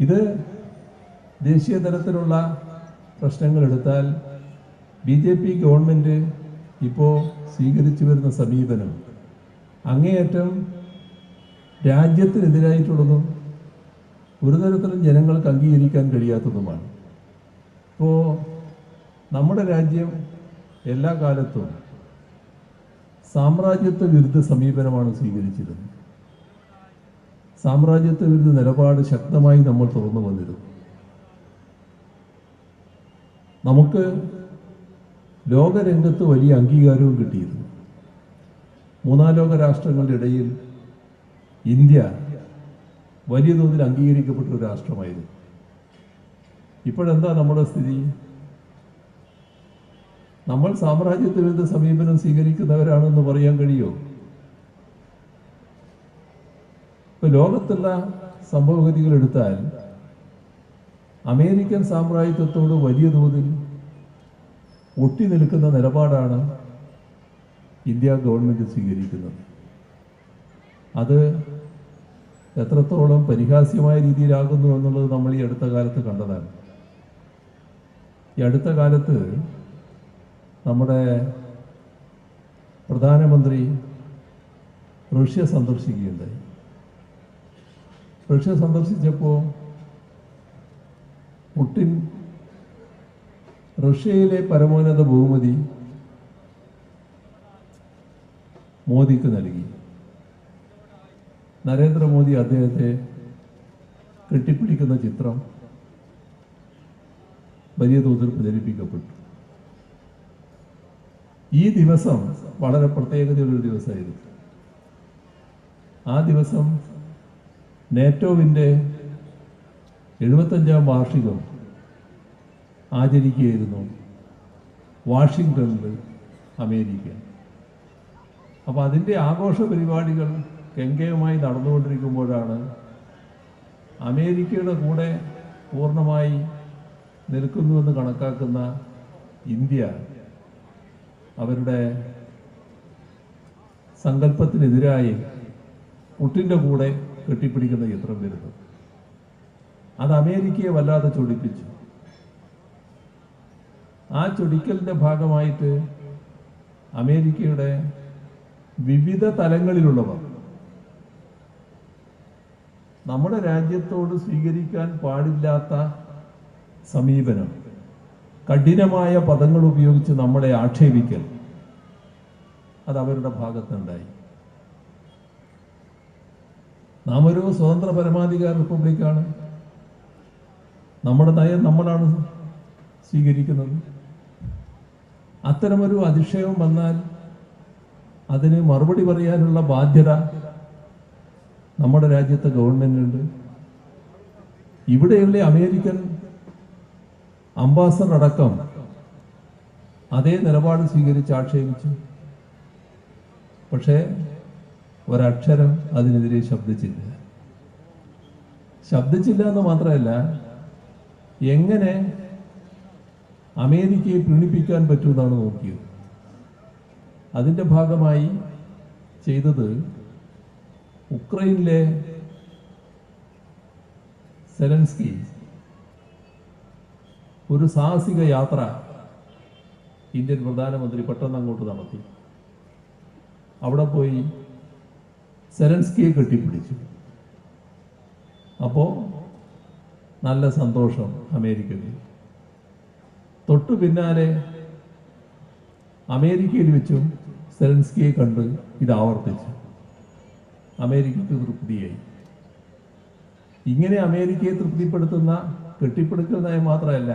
ഇത് ദേശീയ തലത്തിലുള്ള പ്രശ്നങ്ങളെടുത്താൽ BJP ഗവൺമെൻറ് ഇപ്പോൾ സ്വീകരിച്ചു വരുന്ന സമീപനം അങ്ങേയറ്റം രാജ്യത്തിനെതിരായിട്ടുള്ളതും ഒരു തരത്തിലും ജനങ്ങൾക്ക് അംഗീകരിക്കാൻ കഴിയാത്തതുമാണ്. ഇപ്പോൾ നമ്മുടെ രാജ്യം എല്ലാ കാലത്തും സാമ്രാജ്യത്വ വിരുദ്ധ സമീപനമാണ് സ്വീകരിച്ചിരുന്നത്. സാമ്രാജ്യത്വ വിരുദ്ധ നിലപാട് ശക്തമായി നമ്മൾ തുറന്നു വന്നിരുന്നു. നമുക്ക് ലോകരംഗത്ത് വലിയ അംഗീകാരവും കിട്ടിയിരുന്നു. മൂന്നാം ലോക രാഷ്ട്രങ്ങളുടെ ഇടയിൽ ഇന്ത്യ വലിയ തോതിൽ അംഗീകരിക്കപ്പെട്ട ഒരു രാഷ്ട്രമായിരുന്നു. ഇപ്പോഴെന്താ നമ്മുടെ സ്ഥിതി? നമ്മൾ സാമ്രാജ്യത്വ വിരുദ്ധ സമീപനം സ്വീകരിക്കുന്നവരാണെന്ന് പറയാൻ കഴിയുമോ? ഇപ്പൊ ലോകത്തുള്ള സംഭവഗതികൾ എടുത്താൽ അമേരിക്കൻ സാമ്രാജ്യത്വത്തോട് വലിയ തോതിൽ ഒട്ടി നിൽക്കുന്ന നിലപാടാണ് ഇന്ത്യ ഗവൺമെൻറ് സ്വീകരിക്കുന്നത്. അത് എത്രത്തോളം പരിഹാസ്യമായ രീതിയിലാകുന്നു എന്നുള്ളത് നമ്മൾ ഈ അടുത്ത കാലത്ത് കണ്ടതാണ്. ഈ അടുത്ത കാലത്ത് നമ്മുടെ പ്രധാനമന്ത്രി റഷ്യ സന്ദർശിക്കുകയുണ്ടായി. റഷ്യ സന്ദർശിച്ചപ്പോൾ പുടിൻ റഷ്യയിലെ പരമോന്നത ബഹുമതി മോദിക്ക് നൽകി. നരേന്ദ്രമോദി അദ്ദേഹത്തെ കെട്ടിപ്പിടിക്കുന്ന ചിത്രം വലിയ തോതിൽ പ്രചരിപ്പിക്കപ്പെട്ടു. ഈ ദിവസം വളരെ പ്രത്യേകതയുള്ളൊരു ദിവസമായിരുന്നു. ആ ദിവസം നാറ്റോവിൻ്റെ 75ാം വാർഷികം ആചരിക്കുകയായിരുന്നു വാഷിങ്ടണിൽ അമേരിക്ക. അപ്പോൾ അതിൻ്റെ ആഘോഷ പരിപാടികൾ കെങ്കേയമായി നടന്നുകൊണ്ടിരിക്കുമ്പോഴാണ് അമേരിക്കയുടെ കൂടെ പൂർണ്ണമായി നിൽക്കുന്നുവെന്ന് കണക്കാക്കുന്ന ഇന്ത്യ അവരുടെ സങ്കല്പത്തിനെതിരായി പുടിൻ്റെ കൂടെ കെട്ടിപ്പിടിക്കുന്ന ചിത്രം വരുന്നു. അത് അമേരിക്കയെ വല്ലാതെ ചൊടിപ്പിച്ചു. ആ ചൊടിക്കലിൻ്റെ ഭാഗമായിട്ട് അമേരിക്കയുടെ വിവിധ തലങ്ങളിലുള്ളവർ നമ്മുടെ രാജ്യത്തോട് സ്വീകരിക്കാൻ പാടില്ലാത്ത സമീപനം, കഠിനമായ പദങ്ങൾ ഉപയോഗിച്ച് നമ്മളെ ആക്ഷേപിക്കൽ, അത് അവരുടെ ഭാഗത്തുണ്ടായി. നാം ഒരു സ്വതന്ത്ര പരമാധികാര റിപ്പബ്ലിക്കാണ്. നമ്മുടെ നയം നമ്മളാണ് സ്വീകരിക്കുന്നത്. അത്തരമൊരു അതിശയം വന്നാൽ അതിന് മറുപടി പറയാനുള്ള ബാധ്യത നമ്മുടെ രാജ്യത്തെ ഗവൺമെന്റിനുണ്ട്. ഇവിടെയുള്ള അമേരിക്കൻ അംബാസഡർ അടക്കം അതേ നിലപാട് സ്വീകരിച്ച് ആക്ഷേപിച്ചു. പക്ഷേ ഒരക്ഷരം അതിനെതിരെ ശബ്ദിച്ചില്ല എന്ന് മാത്രമല്ല, എങ്ങനെ അമേരിക്കയെ പ്രീണിപ്പിക്കാൻ പറ്റുമെന്നാണ് നോക്കിയത്. അതിൻ്റെ ഭാഗമായി ചെയ്തത് ഉക്രൈനിലെ സെലൻസ്കി ഒരു സാഹസിക യാത്ര ഇന്ത്യൻ പ്രധാനമന്ത്രി പെട്ടെന്ന് അങ്ങോട്ട് നടത്തി. അവിടെ പോയി സെലൻസ്കിയെ കെട്ടിപ്പിടിച്ചു. അപ്പോൾ നല്ല സന്തോഷം അമേരിക്കയിൽ. തൊട്ടു പിന്നാലെ അമേരിക്കയിൽ വെച്ചും സെലൻസ്കിയെ കണ്ട് ഇത് ആവർത്തിച്ചു. അമേരിക്കയ്ക്ക് തൃപ്തിയായി. ഇങ്ങനെ അമേരിക്കയെ തൃപ്തിപ്പെടുത്തുന്ന കെട്ടിപ്പിടുക്കൽ നയം മാത്രമല്ല,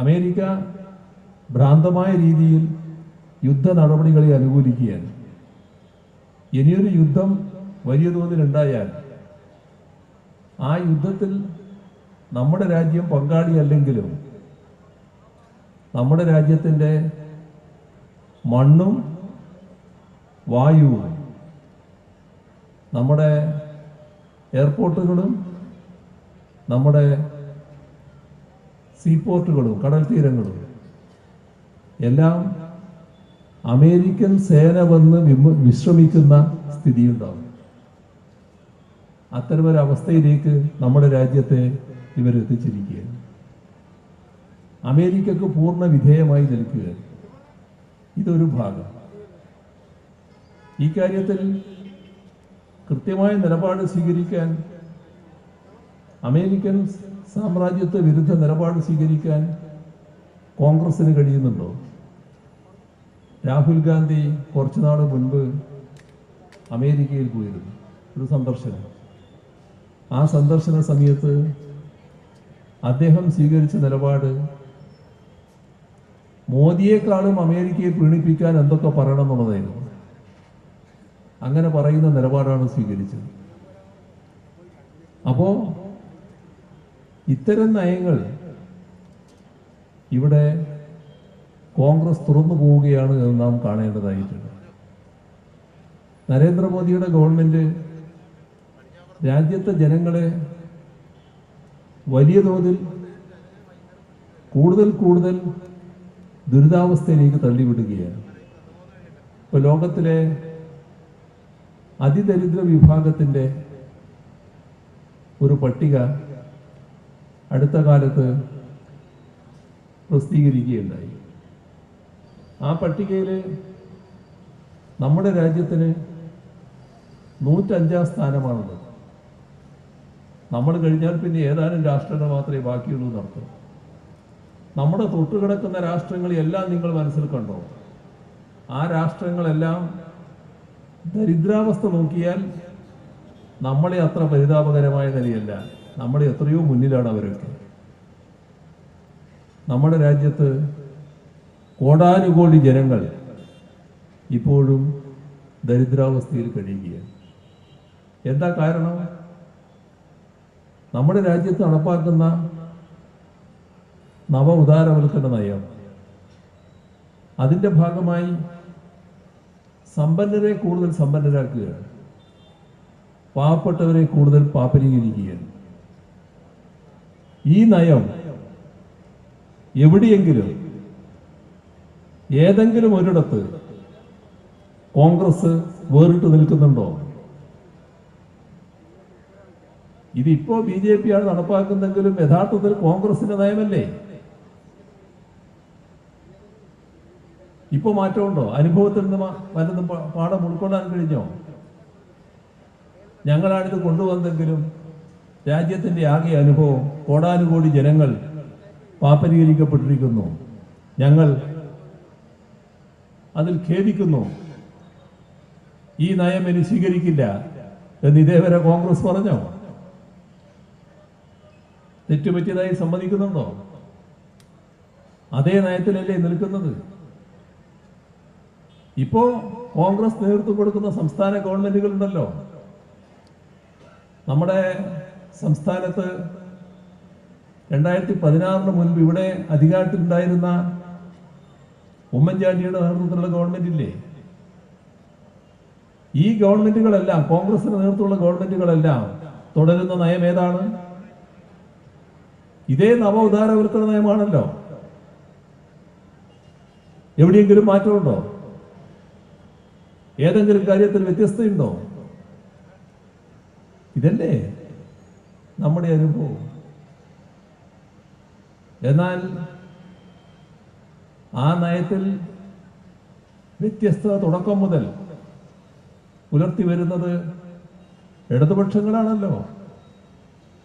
അമേരിക്ക ഭ്രാന്തമായ രീതിയിൽ യുദ്ധ നടപടികളെ അനുകൂലിക്കുകയാണ്. ഇനിയൊരു യുദ്ധം വലിയ തോതിലുണ്ടായാൽ ആ യുദ്ധത്തിൽ നമ്മുടെ രാജ്യം പങ്കാളിയല്ലെങ്കിലും നമ്മുടെ രാജ്യത്തിൻ്റെ മണ്ണും വായുവും നമ്മുടെ എയർപോർട്ടുകളും നമ്മുടെ സീപോർട്ടുകളും കടൽ തീരങ്ങളും എല്ലാം അമേരിക്കൻ സേന വന്ന് വിശ്രമിക്കുന്ന സ്ഥിതിയുണ്ടാവും. അത്തരമൊരവസ്ഥയിലേക്ക് നമ്മുടെ രാജ്യത്തെ ഇവരെത്തിച്ചിരിക്കുകയാണ്. അമേരിക്കക്ക് പൂർണ്ണ വിധേയമായി നിൽക്കുകയാണ്. ഇതൊരു ഭാഗം. ഈ കാര്യത്തിൽ കൃത്യമായ നിലപാട് സ്വീകരിക്കാൻ, അമേരിക്കൻ സാമ്രാജ്യത്വ വിരുദ്ധ നിലപാട് സ്വീകരിക്കാൻ കോൺഗ്രസിന് കഴിയുന്നുണ്ടോ? രാഹുൽ ഗാന്ധി കുറച്ചുനാൾ മുൻപ് അമേരിക്കയിൽ പോയിരുന്നു, ഒരു സന്ദർശനം. ആ സന്ദർശന സമയത്ത് അദ്ദേഹം സ്വീകരിച്ച നിലപാട് മോദിയെക്കാളും അമേരിക്കയെ പ്രീണിപ്പിക്കാൻ എന്തൊക്കെ പറയണം എന്നുള്ളതായിരുന്നു. അങ്ങനെ പറയുന്ന നിലപാടാണ് സ്വീകരിച്ചത്. അപ്പോ ഇത്തരം നയങ്ങൾ ഇവിടെ കോൺഗ്രസ് തുറന്നു പോവുകയാണ് എന്ന് നാം കാണേണ്ടതായിട്ടുണ്ട്. നരേന്ദ്രമോദിയുടെ ഗവൺമെന്റ് രാജ്യത്തെ ജനങ്ങളെ വലിയ തോതിൽ കൂടുതൽ ദുരിതാവസ്ഥയിലേക്ക് തള്ളിവിടുകയാണ്. ഇപ്പോൾ ലോകത്തിലെ അതിദരിദ്ര വിഭാഗത്തിൻ്റെ ഒരു പട്ടിക അടുത്ത കാലത്ത് പ്രസിദ്ധീകരിക്കുകയുണ്ടായി. ആ പട്ടികയിൽ നമ്മുടെ രാജ്യത്തിന് 105 സ്ഥാനമാണുള്ളത്. നമ്മൾ കഴിഞ്ഞാൽ പിന്നെ ഏതാനും രാഷ്ട്രങ്ങൾ മാത്രമേ ബാക്കിയുള്ളൂ എന്നർത്ഥം. നമ്മുടെ തൊട്ടുകിടക്കുന്ന രാഷ്ട്രങ്ങളെല്ലാം നിങ്ങൾ മനസ്സിൽ കണ്ടോ? ആ രാഷ്ട്രങ്ങളെല്ലാം ദരിദ്രാവസ്ഥ നോക്കിയാൽ നമ്മളെ അത്ര പരിതാപകരമായ നിലയല്ല, നമ്മളെ എത്രയോ മുന്നിലാണ് അവരൊക്കെ. നമ്മുടെ രാജ്യത്ത് കോടാനുകോടി ജനങ്ങൾ ഇപ്പോഴും ദരിദ്രാവസ്ഥയിൽ കഴിയുകയാണ്. എന്താ കാരണം? നമ്മുടെ രാജ്യത്ത് നടപ്പാക്കുന്ന നവ ഉദാരവൽക്കരണ നയം, അതിൻ്റെ ഭാഗമായി സമ്പന്നരെ കൂടുതൽ സമ്പന്നരാക്കുകയാണ്, പാവപ്പെട്ടവരെ കൂടുതൽ പാപ്പരീകരിക്കുകയാണ്. ഈ നയം എവിടെയെങ്കിലും ഏതെങ്കിലും ഒരിടത്ത് കോൺഗ്രസ് വേറിട്ട് നിൽക്കുന്നുണ്ടോ? ഇതിപ്പോ BJP ആണ് നടപ്പാക്കുന്നെങ്കിലും യഥാർത്ഥത്തിൽ കോൺഗ്രസിന്റെ നയമല്ലേ? ഇപ്പൊ മാറ്റമുണ്ടോ? അനുഭവത്തിൽ നിന്ന് വല്ലതും പാഠം ഉൾക്കൊള്ളാൻ കഴിഞ്ഞോ? ഞങ്ങളാണിത് കൊണ്ടുവന്നെങ്കിലും രാജ്യത്തിന്റെ ആകെ അനുഭവം കോടാനുകോടി ജനങ്ങൾ പാപ്പരീകരിക്കപ്പെട്ടിരിക്കുന്നു, ഞങ്ങൾ അതിൽ ഖേദിക്കുന്നു, ഈ നയം ഇനി സ്വീകരിക്കില്ല എന്ന് ഇതേവരെ കോൺഗ്രസ് പറഞ്ഞോ? തെറ്റുപറ്റിയതായി സമ്മതിക്കുന്നുണ്ടോ? അതേ നയത്തിലല്ലേ നിൽക്കുന്നത്? ഇപ്പോ കോൺഗ്രസ് നേതൃത്വം കൊടുക്കുന്ന സംസ്ഥാന ഗവൺമെന്റുകളുണ്ടല്ലോ. നമ്മുടെ സംസ്ഥാനത്ത് 2016 മുൻപ് ഇവിടെ അധികാരത്തിലുണ്ടായിരുന്ന ഉമ്മൻചാണ്ടിയുടെ നേതൃത്വത്തിലുള്ള ഗവൺമെന്റ് ഇല്ലേ? ഈ ഗവൺമെന്റുകളെല്ലാം, കോൺഗ്രസിന് നേതൃത്വമുള്ള ഗവൺമെന്റുകളെല്ലാം തുടരുന്ന നയം ഏതാണ്? ഇതേ നവ ഉദാരവൽക്കരണ നയമാണല്ലോ. എവിടെയെങ്കിലും മാറ്റമുണ്ടോ? ഏതെങ്കിലും കാര്യത്തിൽ വ്യത്യസ്തയുണ്ടോ? ഇതല്ലേ നമ്മുടെ അനുഭവം. എന്നാൽ ആ നയത്തിൽ വ്യത്യസ്തത തുടക്കം മുതൽ പുലർത്തി വരുന്നത് ഇടതുപക്ഷങ്ങളാണല്ലോ.